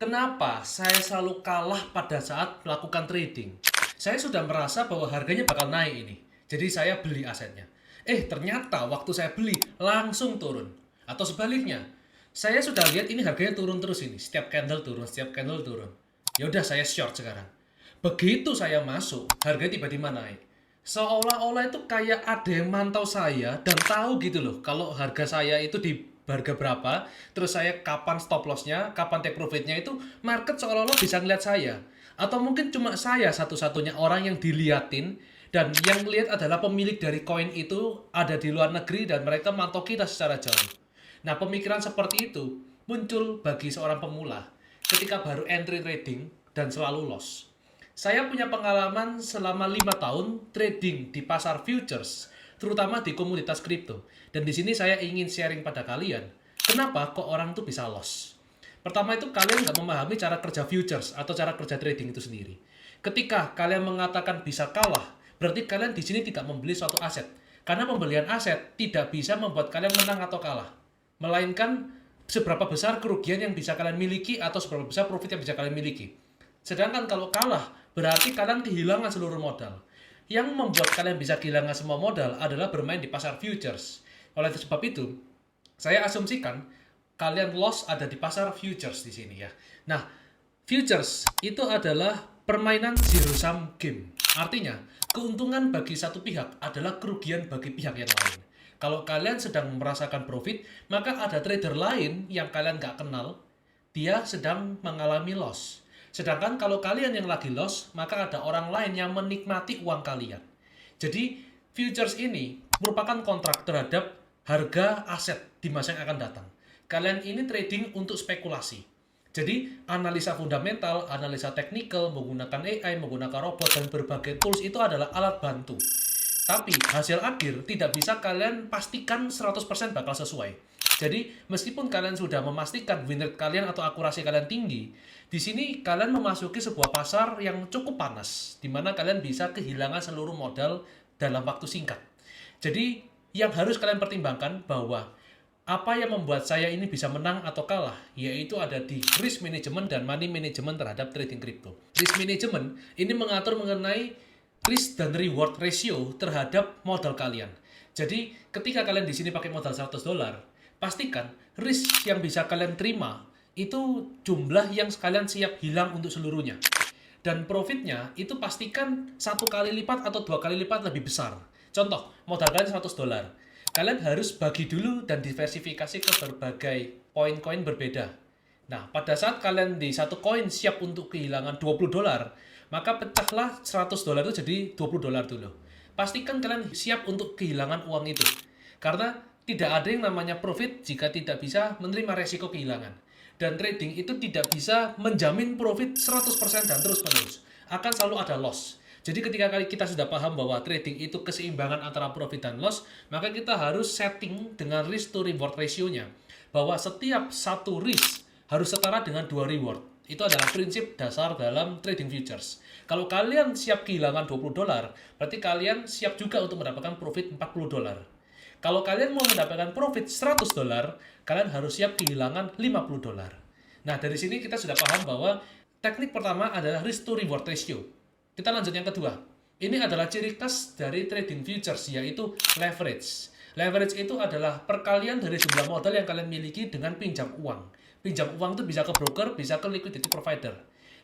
Kenapa saya selalu kalah pada saat melakukan trading? Saya sudah merasa bahwa harganya bakal naik ini. Jadi saya beli asetnya. Ternyata waktu saya beli langsung turun. Atau sebaliknya, saya sudah lihat ini harganya turun terus ini. Setiap candle turun, setiap candle turun. Ya udah saya short sekarang. Begitu saya masuk, harganya tiba-tiba naik. Seolah-olah itu kayak ada yang mantau saya dan tahu gitu loh kalau harga saya itu di harga berapa, terus saya kapan stop lossnya, kapan take profitnya, itu market seolah-olah bisa ngeliat saya. Atau mungkin cuma saya satu-satunya orang yang diliatin dan yang lihat adalah pemilik dari koin itu ada di luar negeri dan mereka mantau kita secara jauh. Nah, pemikiran seperti itu muncul bagi seorang pemula ketika baru entry trading dan selalu loss. Saya punya pengalaman selama 5 tahun trading di pasar futures, terutama di komunitas kripto. Dan di sini saya ingin sharing pada kalian, kenapa kok orang tuh bisa loss. Pertama itu kalian nggak memahami cara kerja futures atau cara kerja trading itu sendiri. Ketika kalian mengatakan bisa kalah, berarti kalian di sini tidak membeli suatu aset. Karena pembelian aset tidak bisa membuat kalian menang atau kalah. Melainkan seberapa besar kerugian yang bisa kalian miliki atau seberapa besar profit yang bisa kalian miliki. Sedangkan kalau kalah, berarti kalian kehilangan seluruh modal. Yang membuat kalian bisa kehilangan semua modal adalah bermain di pasar futures. Oleh sebab itu, saya asumsikan kalian loss ada di pasar futures di sini ya. Nah, futures itu adalah permainan zero sum game. Artinya, keuntungan bagi satu pihak adalah kerugian bagi pihak yang lain. Kalau kalian sedang merasakan profit, maka ada trader lain yang kalian gak kenal, dia sedang mengalami loss. Sedangkan kalau kalian yang lagi loss, maka ada orang lain yang menikmati uang kalian. Jadi, futures ini merupakan kontrak terhadap harga aset di masa yang akan datang. Kalian ini trading untuk spekulasi. Jadi, analisa fundamental, analisa teknikal, menggunakan AI, menggunakan robot, dan berbagai tools itu adalah alat bantu. Tapi hasil akhir tidak bisa kalian pastikan 100% bakal sesuai. Jadi meskipun kalian sudah memastikan win rate kalian atau akurasi kalian tinggi, di sini kalian memasuki sebuah pasar yang cukup panas, di mana kalian bisa kehilangan seluruh modal dalam waktu singkat. Jadi yang harus kalian pertimbangkan bahwa apa yang membuat saya ini bisa menang atau kalah, yaitu ada di risk management dan money management terhadap trading crypto. Risk management ini mengatur mengenai risk dan reward ratio terhadap modal kalian. Jadi, ketika kalian di sini pakai modal $100, pastikan risk yang bisa kalian terima itu jumlah yang kalian siap hilang untuk seluruhnya. Dan profitnya itu pastikan 1 kali lipat atau 2 kali lipat lebih besar. Contoh, modal kalian $100. Kalian harus bagi dulu dan diversifikasi ke berbagai koin-koin berbeda. Nah, pada saat kalian di satu koin siap untuk kehilangan $20, maka pecahlah $100 itu jadi $20 dulu. Pastikan kalian siap untuk kehilangan uang itu. Karena tidak ada yang namanya profit jika tidak bisa menerima resiko kehilangan. Dan trading itu tidak bisa menjamin profit 100% dan terus-menerus. Akan selalu ada loss. Jadi ketika kita sudah paham bahwa trading itu keseimbangan antara profit dan loss, maka kita harus setting dengan risk to reward ratio-nya. Bahwa setiap satu risk harus setara dengan 2 reward. Itu adalah prinsip dasar dalam trading futures. Kalau kalian siap kehilangan $20, berarti kalian siap juga untuk mendapatkan profit $40. Kalau kalian mau mendapatkan profit $100, kalian harus siap kehilangan $50. Nah, dari sini kita sudah paham bahwa teknik pertama adalah risk to reward ratio. Kita lanjut yang kedua. Ini adalah ciri khas dari trading futures, yaitu leverage. Leverage itu adalah perkalian dari jumlah modal yang kalian miliki dengan pinjam uang. Pinjam uang itu bisa ke broker, bisa ke liquidity provider.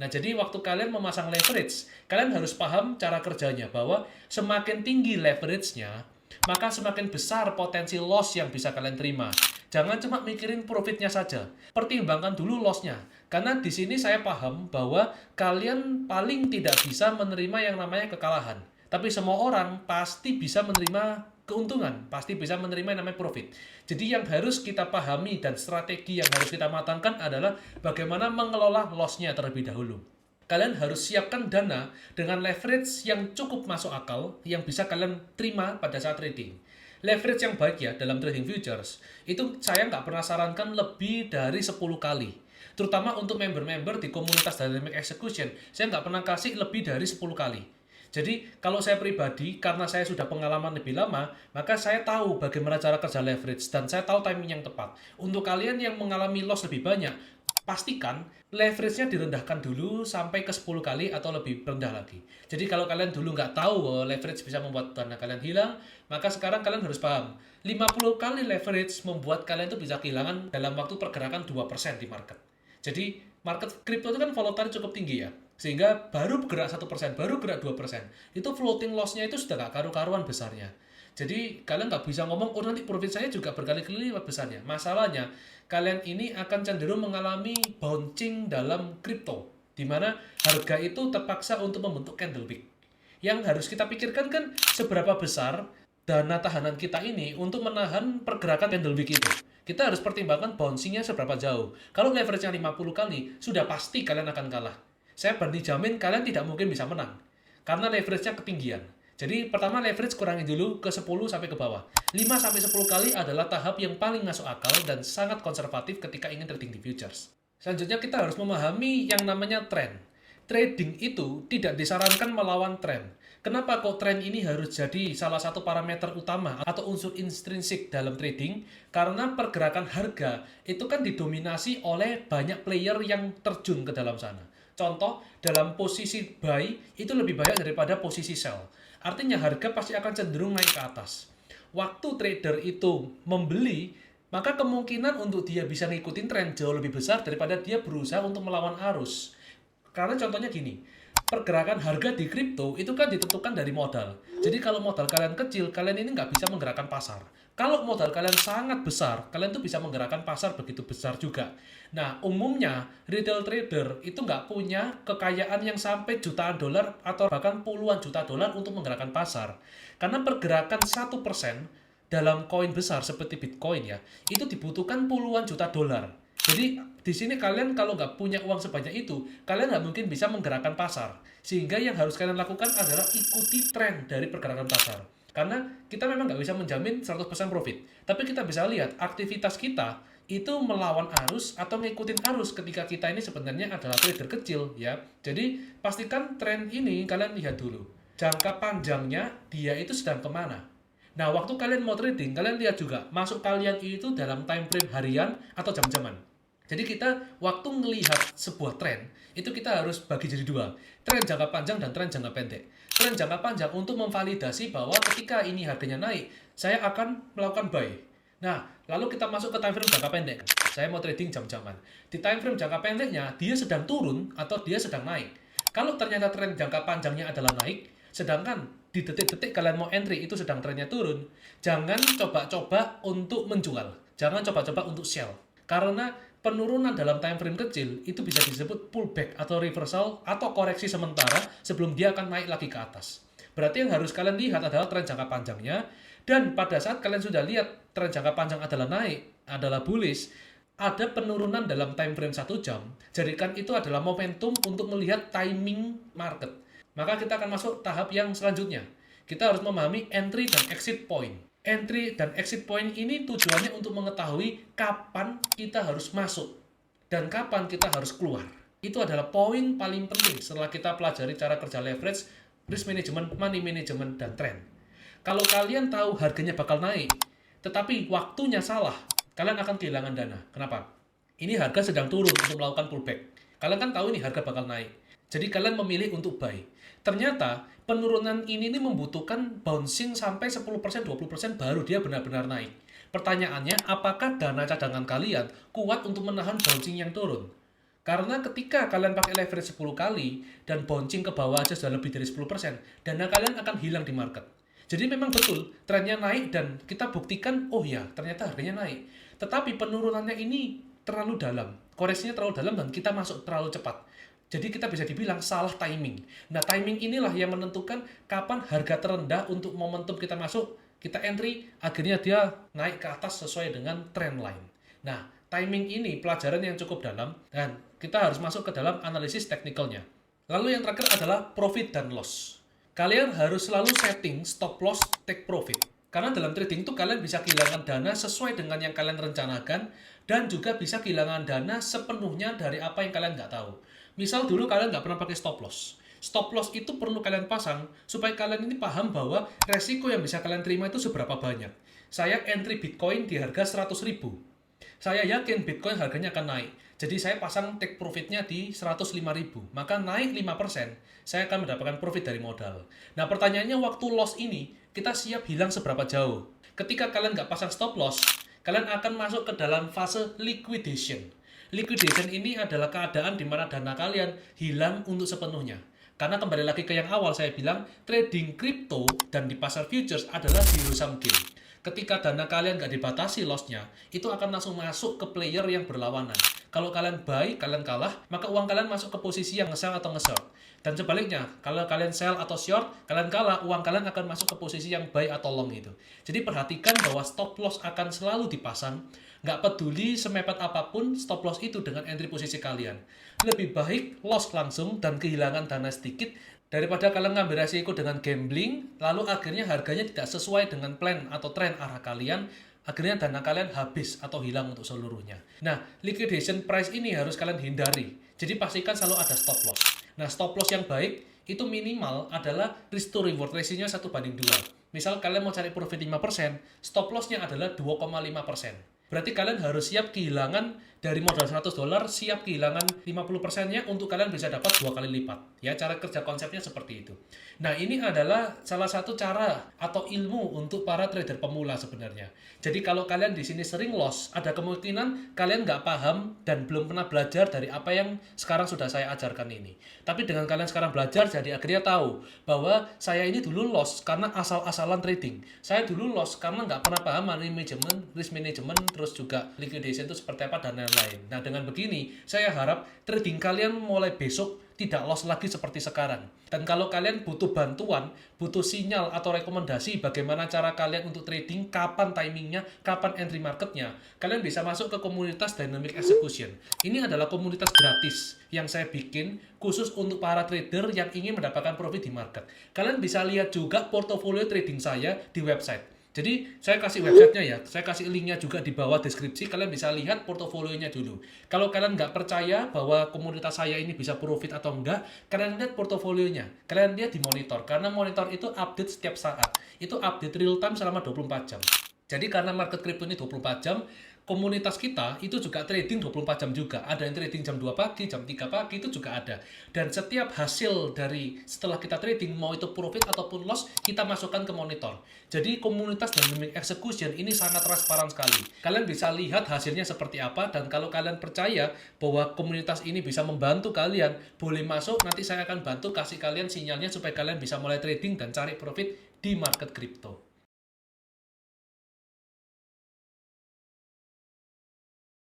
Nah, jadi waktu kalian memasang leverage, kalian harus paham cara kerjanya bahwa semakin tinggi leverage-nya, maka semakin besar potensi loss yang bisa kalian terima. Jangan cuma mikirin profitnya saja, pertimbangkan dulu loss-nya. Karena di sini saya paham bahwa kalian paling tidak bisa menerima yang namanya kekalahan. Tapi semua orang pasti bisa menerima keuntungan, pasti bisa menerima yang namanya profit. Jadi yang harus kita pahami dan strategi yang harus kita matangkan adalah bagaimana mengelola loss-nya terlebih dahulu. Kalian harus siapkan dana dengan leverage yang cukup masuk akal, yang bisa kalian terima pada saat trading. Leverage yang baik ya dalam trading futures, itu saya nggak pernah sarankan lebih dari 10 kali. Terutama untuk member-member di komunitas Dynamic Execution, saya nggak pernah kasih lebih dari 10 kali. Jadi, kalau saya pribadi, karena saya sudah pengalaman lebih lama, maka saya tahu bagaimana cara kerja leverage, dan saya tahu timing yang tepat. Untuk kalian yang mengalami loss lebih banyak, pastikan leverage-nya direndahkan dulu sampai ke 10 kali atau lebih rendah lagi. Jadi kalau kalian dulu nggak tahu bahwa leverage bisa membuat dana kalian hilang, maka sekarang kalian harus paham. 50 kali leverage membuat kalian itu bisa kehilangan dalam waktu pergerakan 2% di market. Jadi market crypto itu kan volatile cukup tinggi ya. Sehingga baru bergerak 1%, baru gerak 2%. Itu floating loss-nya itu sudah nggak karu-karuan besarnya. Jadi kalian nggak bisa ngomong, oh nanti profit saya juga berkali-kali lipat besarnya. Masalahnya, kalian ini akan cenderung mengalami bouncing dalam kripto, di mana harga itu terpaksa untuk membentuk candle wick. Yang harus kita pikirkan kan seberapa besar dana tahanan kita ini untuk menahan pergerakan candle wick itu. Kita harus pertimbangkan bouncingnya seberapa jauh. Kalau leverage-nya 50 kali, sudah pasti kalian akan kalah. Saya berani jamin kalian tidak mungkin bisa menang, karena leverage-nya ketinggian. Jadi pertama leverage kurangi dulu ke 10 sampai ke bawah. 5 sampai 10 kali adalah tahap yang paling masuk akal dan sangat konservatif ketika ingin trading di futures. Selanjutnya kita harus memahami yang namanya tren. Trading itu tidak disarankan melawan tren. Kenapa kok tren ini harus jadi salah satu parameter utama atau unsur intrinsik dalam trading? Karena pergerakan harga itu kan didominasi oleh banyak player yang terjun ke dalam sana. Contoh, dalam posisi buy itu lebih banyak daripada posisi sell. Artinya harga pasti akan cenderung naik ke atas. Waktu trader itu membeli, maka kemungkinan untuk dia bisa ngikutin tren jauh lebih besar daripada dia berusaha untuk melawan arus. Karena contohnya gini, pergerakan harga di kripto itu kan ditentukan dari modal. Jadi kalau modal kalian kecil, kalian ini nggak bisa menggerakkan pasar. Kalau modal kalian sangat besar, kalian tuh bisa menggerakkan pasar begitu besar juga. Nah, umumnya retail trader itu nggak punya kekayaan yang sampai jutaan dolar atau bahkan puluhan juta dolar untuk menggerakkan pasar. Karena pergerakan 1% dalam koin besar seperti Bitcoin ya, itu dibutuhkan puluhan juta dolar. Jadi di sini kalian kalau nggak punya uang sebanyak itu, kalian nggak mungkin bisa menggerakkan pasar. Sehingga yang harus kalian lakukan adalah ikuti tren dari pergerakan pasar. Karena kita memang nggak bisa menjamin 100% profit. Tapi kita bisa lihat aktivitas kita itu melawan arus atau ngikutin arus ketika kita ini sebenarnya adalah trader kecil ya. Jadi pastikan tren ini kalian lihat dulu. Jangka panjangnya dia itu sedang kemana. Nah, waktu kalian mau trading, kalian lihat juga masuk kalian itu dalam time frame harian atau jam-jaman. Jadi kita waktu melihat sebuah tren, itu kita harus bagi jadi dua. Tren jangka panjang dan tren jangka pendek. Tren jangka panjang untuk memvalidasi bahwa ketika ini harganya naik, saya akan melakukan buy. Nah, lalu kita masuk ke time frame jangka pendek. Saya mau trading jam-jaman. Di time frame jangka pendeknya, dia sedang turun atau dia sedang naik. Kalau ternyata tren jangka panjangnya adalah naik, sedangkan di detik-detik kalian mau entry itu sedang trennya turun, jangan coba-coba untuk menjual. Jangan coba-coba untuk sell. Karena penurunan dalam time frame kecil itu bisa disebut pullback atau reversal atau koreksi sementara sebelum dia akan naik lagi ke atas. Berarti yang harus kalian lihat adalah tren jangka panjangnya, dan pada saat kalian sudah lihat tren jangka panjang adalah naik, adalah bullish, ada penurunan dalam time frame 1 jam, jadikan itu adalah momentum untuk melihat timing market. Maka kita akan masuk tahap yang selanjutnya. Kita harus memahami entry dan exit point. Entry dan exit point ini tujuannya untuk mengetahui kapan kita harus masuk dan kapan kita harus keluar. Itu adalah poin paling penting setelah kita pelajari cara kerja leverage, risk management, money management, dan trend. Kalau kalian tahu harganya bakal naik, tetapi waktunya salah, kalian akan kehilangan dana. Kenapa? Ini harga sedang turun untuk melakukan pullback. Kalian kan tahu ini harga bakal naik. Jadi kalian memilih untuk buy. Ternyata penurunan ini membutuhkan bouncing sampai 10%, 20% baru dia benar-benar naik. Pertanyaannya, apakah dana cadangan kalian kuat untuk menahan bouncing yang turun? Karena ketika kalian pakai leverage 10 kali dan bouncing ke bawah aja sudah lebih dari 10%, dana kalian akan hilang di market. Jadi memang betul, trennya naik dan kita buktikan, oh ya, ternyata harganya naik. Tetapi penurunannya ini terlalu dalam, koreksinya terlalu dalam dan kita masuk terlalu cepat. Jadi kita bisa dibilang salah timing. Nah, timing inilah yang menentukan kapan harga terendah untuk momentum kita masuk, kita entry, akhirnya dia naik ke atas sesuai dengan trend line. Nah, timing ini pelajaran yang cukup dalam dan kita harus masuk ke dalam analisis teknikalnya. Lalu yang terakhir adalah profit dan loss. Kalian harus selalu setting stop loss, take profit. Karena dalam trading itu kalian bisa kehilangan dana sesuai dengan yang kalian rencanakan dan juga bisa kehilangan dana sepenuhnya dari apa yang kalian nggak tahu. Misal dulu kalian nggak pernah pakai stop loss. Stop loss itu perlu kalian pasang supaya kalian ini paham bahwa resiko yang bisa kalian terima itu seberapa banyak. Saya entry Bitcoin di harga 100.000. Saya yakin Bitcoin harganya akan naik. Jadi saya pasang take profitnya di 105.000. Maka naik 5%, saya akan mendapatkan profit dari modal. Nah pertanyaannya waktu loss ini, kita siap hilang seberapa jauh? Ketika kalian nggak pasang stop loss, kalian akan masuk ke dalam fase liquidation. Liquidation ini adalah keadaan di mana dana kalian hilang untuk sepenuhnya. Karena kembali lagi ke yang awal saya bilang, trading crypto dan di pasar futures adalah zero sum game. Ketika dana kalian nggak dibatasi lossnya, itu akan langsung masuk ke player yang berlawanan. Kalau kalian buy, kalian kalah, maka uang kalian masuk ke posisi yang nge-sell atau nge-short. Dan sebaliknya, kalau kalian sell atau short, kalian kalah, uang kalian akan masuk ke posisi yang buy atau long itu. Jadi perhatikan bahwa stop loss akan selalu dipasang. Nggak peduli semepet apapun stop loss itu dengan entry posisi kalian. Lebih baik loss langsung dan kehilangan dana sedikit daripada kalian ngambil resiko dengan gambling, lalu akhirnya harganya tidak sesuai dengan plan atau tren arah kalian, akhirnya dana kalian habis atau hilang untuk seluruhnya. Nah, liquidation price ini harus kalian hindari. Jadi pastikan selalu ada stop loss. Nah, stop loss yang baik itu minimal adalah risk to reward ratio-nya 1:2. Misal kalian mau cari profit 5%, stop loss-nya adalah 2,5%. Berarti kalian harus siap kehilangan dari modal $100, siap kehilangan 50%-nya untuk kalian bisa dapat 2 kali lipat. Ya, cara kerja konsepnya seperti itu. Nah, ini adalah salah satu cara atau ilmu untuk para trader pemula sebenarnya. Jadi kalau kalian di sini sering loss, ada kemungkinan kalian nggak paham dan belum pernah belajar dari apa yang sekarang sudah saya ajarkan ini. Tapi dengan kalian sekarang belajar, jadi akhirnya tahu bahwa saya ini dulu loss karena asal-asalan trading. Saya dulu loss karena nggak pernah paham money management, risk management, terus juga liquidation itu seperti apa dan lain-lain. Nah, dengan begini, saya harap trading kalian mulai besok tidak loss lagi seperti sekarang. Dan kalau kalian butuh bantuan, butuh sinyal atau rekomendasi bagaimana cara kalian untuk trading, kapan timingnya, kapan entry marketnya, kalian bisa masuk ke komunitas Dynamic Execution. Ini adalah komunitas gratis yang saya bikin khusus untuk para trader yang ingin mendapatkan profit di market. Kalian bisa lihat juga portofolio trading saya di website. Jadi saya kasih websitenya ya, saya kasih linknya juga di bawah deskripsi, kalian bisa lihat portofolionya dulu. Kalau kalian nggak percaya bahwa komunitas saya ini bisa profit atau enggak, kalian lihat portofolionya, kalian lihat di monitor, karena monitor itu update setiap saat, itu update real time selama 24 jam. Jadi karena market crypto ini 24 jam, komunitas kita itu juga trading 24 jam juga. Ada yang trading jam 2 pagi, jam 3 pagi itu juga ada. Dan setiap hasil dari setelah kita trading, mau itu profit ataupun loss, kita masukkan ke monitor. Jadi komunitas Dynamic Execution ini sangat transparan sekali. Kalian bisa lihat hasilnya seperti apa, dan kalau kalian percaya bahwa komunitas ini bisa membantu kalian, boleh masuk, nanti saya akan bantu kasih kalian sinyalnya supaya kalian bisa mulai trading dan cari profit di market crypto.